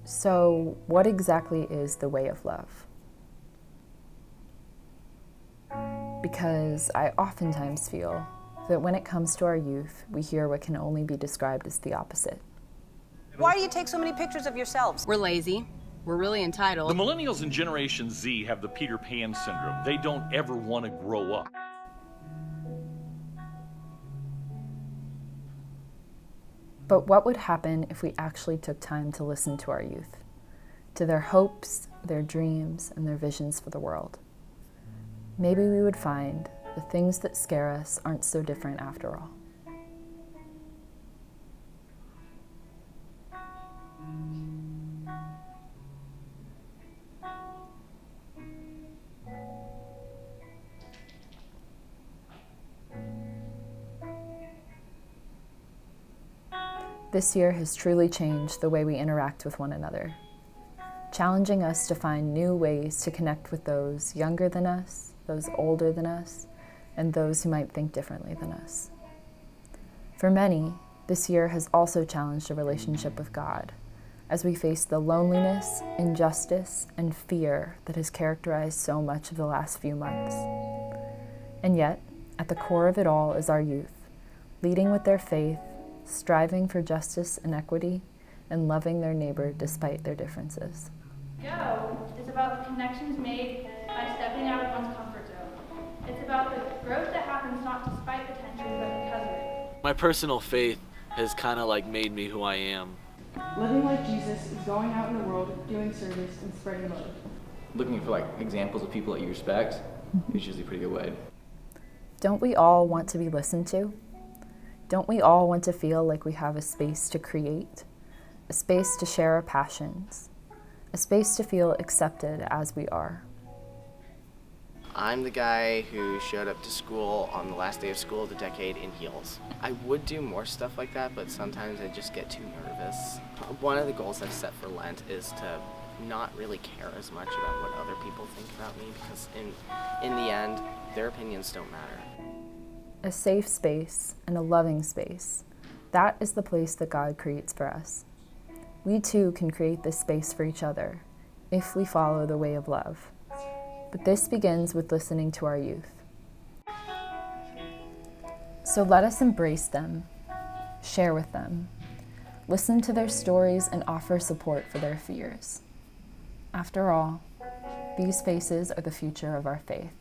So, what exactly is the way of love? Because I oftentimes feel that when it comes to our youth, we hear what can only be described as the opposite. Why do you take so many pictures of yourselves? We're lazy. We're really entitled. The millennials and Generation Z have the Peter Pan syndrome. They don't ever want to grow up. But what would happen if we actually took time to listen to our youth, to their hopes, their dreams, and their visions for the world? Maybe we would find the things that scare us aren't so different after all. This year has truly changed the way we interact with one another, challenging us to find new ways to connect with those younger than us, those older than us, and those who might think differently than us. For many, this year has also challenged a relationship with God, as we face the loneliness, injustice, and fear that has characterized so much of the last few months. And yet, at the core of it all is our youth, leading with their faith, striving for justice and equity, and loving their neighbor despite their differences. Go is about the connections made by stepping out of one's comfort zone. It's about the growth that happens not despite the tension, but because of it. My personal faith has kind of like made me who I am. Living like Jesus is going out in the world, doing service, and spreading love. Looking for examples of people that you respect is usually a pretty good way. Don't we all want to be listened to? Don't we all want to feel like we have a space to create, a space to share our passions, a space to feel accepted as we are? I'm the guy who showed up to school on the last day of school of the decade in heels. I would do more stuff like that, but sometimes I just get too nervous. One of the goals I've set for Lent is to not really care as much about what other people think about me, because in the end, their opinions don't matter. A safe space and a loving space, that is the place that God creates for us. We too can create this space for each other if we follow the way of love. But this begins with listening to our youth. So let us embrace them, share with them, listen to their stories, and offer support for their fears. After all, these faces are the future of our faith.